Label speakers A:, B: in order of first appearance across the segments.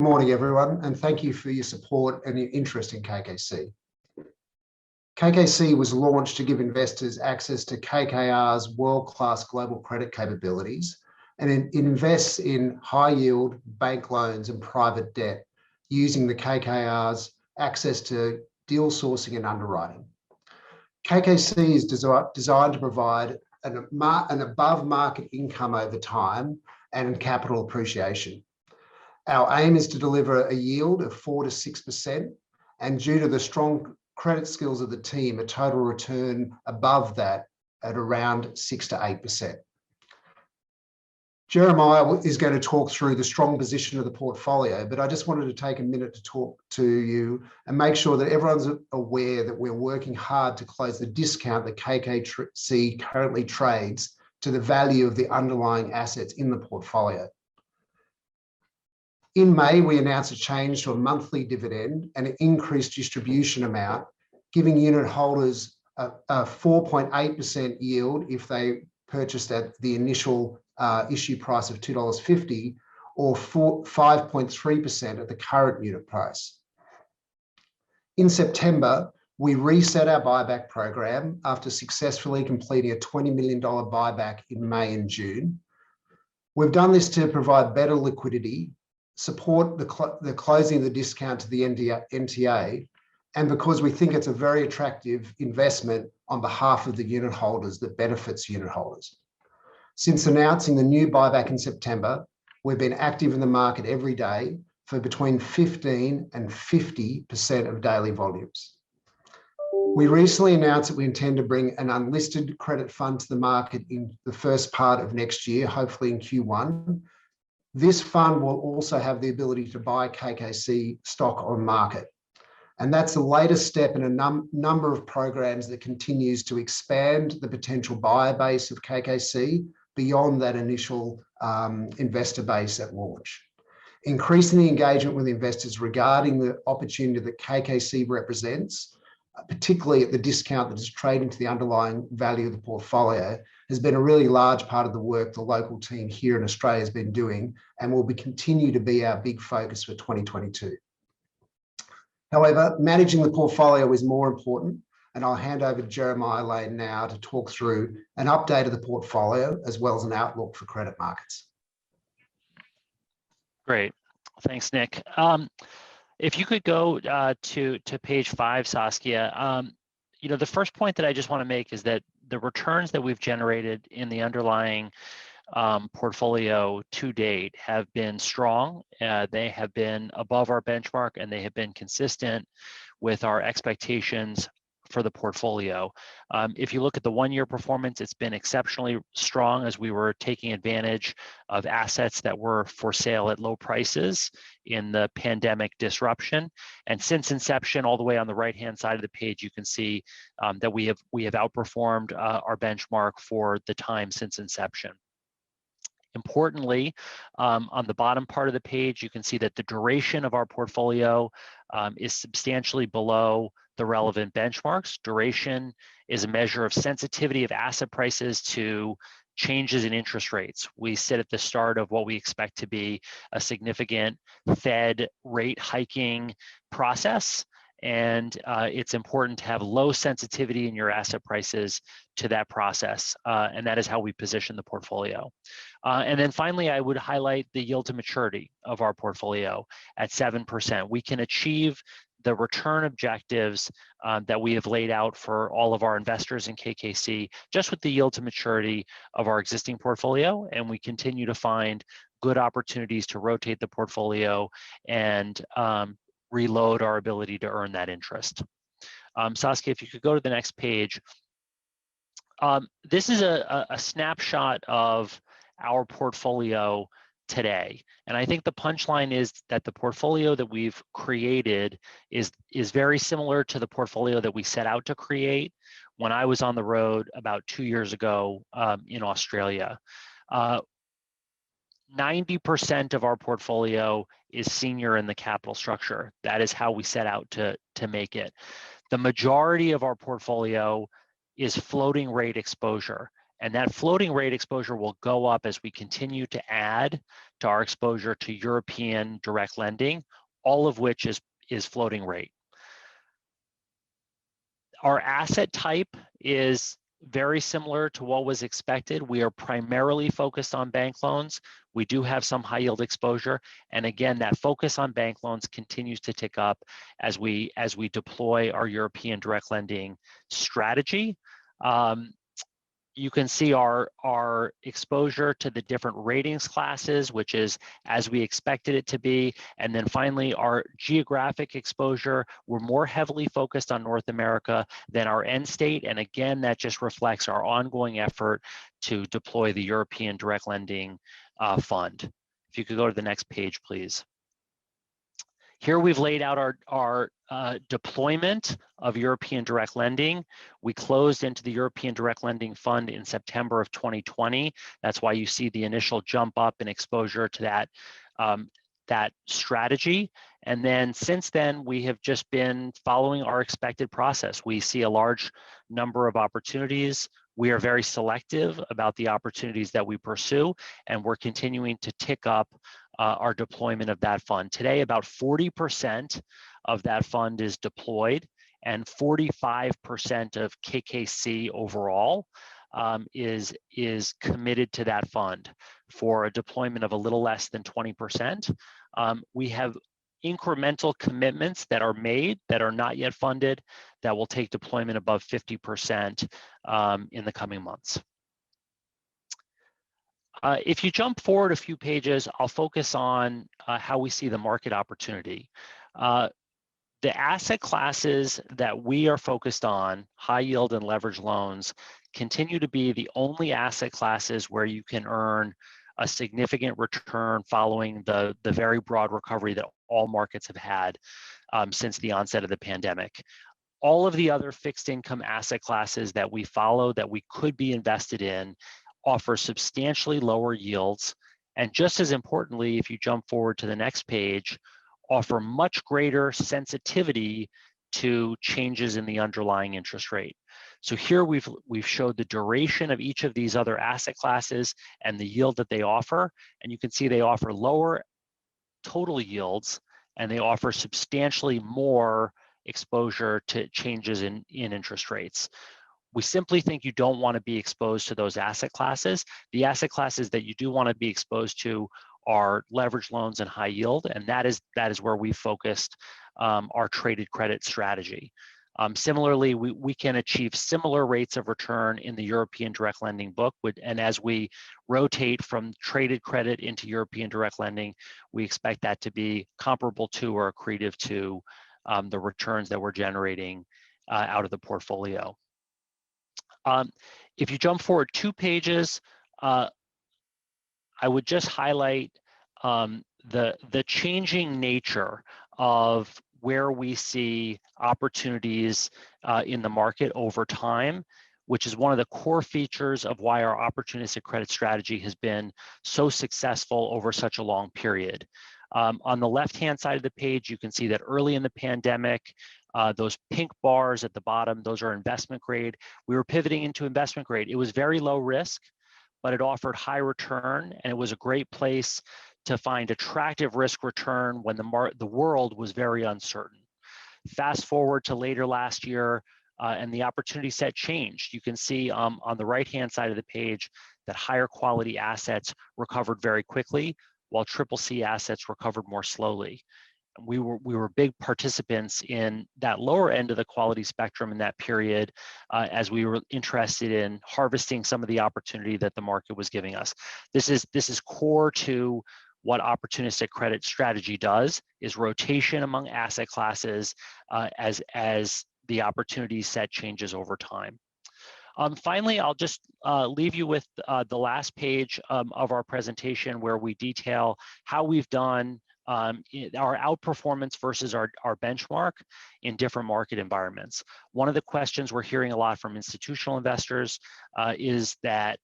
A: morning, everyone, and thank you for your support and your interest in KKC. KKC was launched to give investors access to KKR's world-class global credit capabilities, and it invests in high-yield bank loans and private debt using the KKR's access to deal sourcing and underwriting. KKC is designed to provide an above-market income over time and capital appreciation. Our aim is to deliver a yield of 4 to 6%, and due to the strong credit skills of the team, a total return above that at around 6 to 8%. Jeremiah is going to talk through the strong position of the portfolio, but I just wanted to take a minute to talk to you and make sure that everyone's aware that we're working hard to close the discount that KKC currently trades to the value of the underlying assets in the portfolio. In May, we announced a change to a monthly dividend and an increased distribution amount, giving unit holders a 4.8% yield if they purchased at the initial issue price of $2.50 or 5.3% at the current unit price. In September, we reset our buyback program after successfully completing a $20 million buyback in May and June. We've done this to provide better liquidity, support the closing of the discount to the NTA, and because we think it's a very attractive investment on behalf of the unit holders that benefits unit holders. Since announcing the new buyback in September, we've been active in the market every day for between 15 and 50% of daily volumes. We recently announced that we intend to bring an unlisted credit fund to the market in the first part of next year, hopefully in Q1. This fund will also have the ability to buy KKC stock on market. And that's the latest step in a number of programs that continues to expand the potential buyer base of KKC beyond that initial investor base at launch. Increasing the engagement with investors regarding the opportunity that KKC represents, particularly at the discount that is trading to the underlying value of the portfolio, has been a really large part of the work the local team here in Australia has been doing and will continue to be our big focus for 2022. However, managing the portfolio is more important, and I'll hand over to Jeremiah Lane now to talk through an update of the portfolio as well as an outlook for credit markets.
B: Great, thanks, Nick. If you could go to page 5, Saskia. The first point that I just want to make is that the returns that we've generated in the underlying portfolio to date have been strong. They have been above our benchmark, and they have been consistent with our expectations for the portfolio. If you look at the 1-year performance, it's been exceptionally strong as we were taking advantage of assets that were for sale at low prices in the pandemic disruption. And since inception, all the way on the right-hand side of the page, you can see that we have outperformed our benchmark for the time since inception. Importantly, on the bottom part of the page, you can see that the duration of our portfolio is substantially below the relevant benchmarks. Duration is a measure of sensitivity of asset prices to changes in interest rates. We sit at the start of what we expect to be a significant Fed rate hiking process, and it's important to have low sensitivity in your asset prices to that process, and that is how we position the portfolio. And then finally, I would highlight the yield to maturity of our portfolio at 7%. We can achieve the return objectives that we have laid out for all of our investors in KKC just with the yield to maturity of our existing portfolio, and we continue to find good opportunities to rotate the portfolio and reload our ability to earn that interest. Saskia, if you could go to the next page. This is a snapshot of our portfolio today. And I think the punchline is that the portfolio that we've created is very similar to the portfolio that we set out to create when I was on the road about 2 years ago in Australia. 90% of our portfolio is senior in the capital structure. That is how we set out to make it. The majority of our portfolio is floating rate exposure. And that floating rate exposure will go up as we continue to add to our exposure to European direct lending, all of which is floating rate. Our asset type is very similar to what was expected. We are primarily focused on bank loans. We do have some high yield exposure. And again, that focus on bank loans continues to tick up as we deploy our European direct lending strategy. You can see our exposure to the different ratings classes, which is as we expected it to be. And then finally, our geographic exposure, we're more heavily focused on North America than our end state. And again, that just reflects our ongoing effort to deploy the European direct lending fund. If you could go to the next page, please. Here we've laid out our deployment of European direct lending. We closed into the European direct lending fund in September of 2020. That's why you see the initial jump up in exposure to that strategy. And then since then, we have just been following our expected process. We see a large number of opportunities. We are very selective about the opportunities that we pursue, and we're continuing to tick up our deployment of that fund. Today, about 40% of that fund is deployed, and 45% of KKC overall is committed to that fund for a deployment of a little less than 20%. We have incremental commitments that are made that are not yet funded that will take deployment above 50% in the coming months. If you jump forward a few pages, I'll focus on how we see the market opportunity. The asset classes that we are focused on, high yield and leverage loans, continue to be the only asset classes where you can earn a significant return following the very broad recovery that all markets have had since the onset of the pandemic. All of the other fixed income asset classes that we follow that we could be invested in offer substantially lower yields, and just as importantly, if you jump forward to the next page, offer much greater sensitivity to changes in the underlying interest rate. So here we've showed the duration of each of these other asset classes and the yield that they offer, and you can see they offer lower total yields and they offer substantially more exposure to changes in interest rates. We simply think you don't want to be exposed to those asset classes. The asset classes that you do want to be exposed to are leverage loans and high yield, and that is where we focused our traded credit strategy. Similarly, we can achieve similar rates of return in the European direct lending book, and as we rotate from traded credit into European direct lending, we expect that to be comparable to or accretive to the returns that we're generating out of the portfolio. If you jump forward 2 pages, I would just highlight the changing nature of where we see opportunities in the market over time, which is one of the core features of why our opportunistic credit strategy has been so successful over such a long period. On the left-hand side of the page, you can see that early in the pandemic, those pink bars at the bottom, those are investment grade. We were pivoting into investment grade. It was very low risk, but it offered high return, and it was a great place to find attractive risk return when the world was very uncertain. Fast forward to later last year, and the opportunity set changed. You can see on the right-hand side of the page that higher quality assets recovered very quickly, while CCC assets recovered more slowly. We were big participants in that lower end of the quality spectrum in that period, as we were interested in harvesting some of the opportunity that the market was giving us. This is core to what opportunistic credit strategy does, is rotation among asset classes as the opportunity set changes over time. Finally, I'll just leave you with the last page of our presentation, where we detail how we've done our outperformance versus our benchmark in different market environments. One of the questions we're hearing a lot from institutional investors is that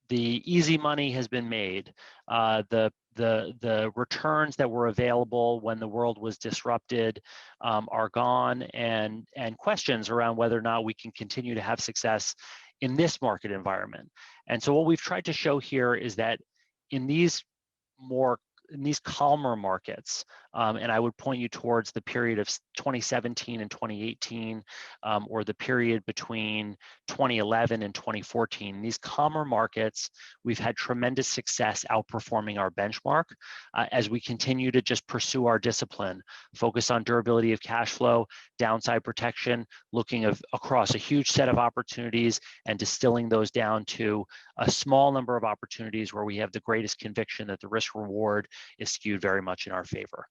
B: the easy money has been made. The returns that were available when the world was disrupted are gone, and questions around whether or not we can continue to have success in this market environment. And so what we've tried to show here is that in these calmer markets, and I would point you towards the period of 2017 and 2018, or the period between 2011 and 2014. These calmer markets, we've had tremendous success outperforming our benchmark as we continue to just pursue our discipline, focus on durability of cash flow, downside protection, looking across a huge set of opportunities and distilling those down to a small number of opportunities where we have the greatest conviction that the risk reward is skewed very much in our favor.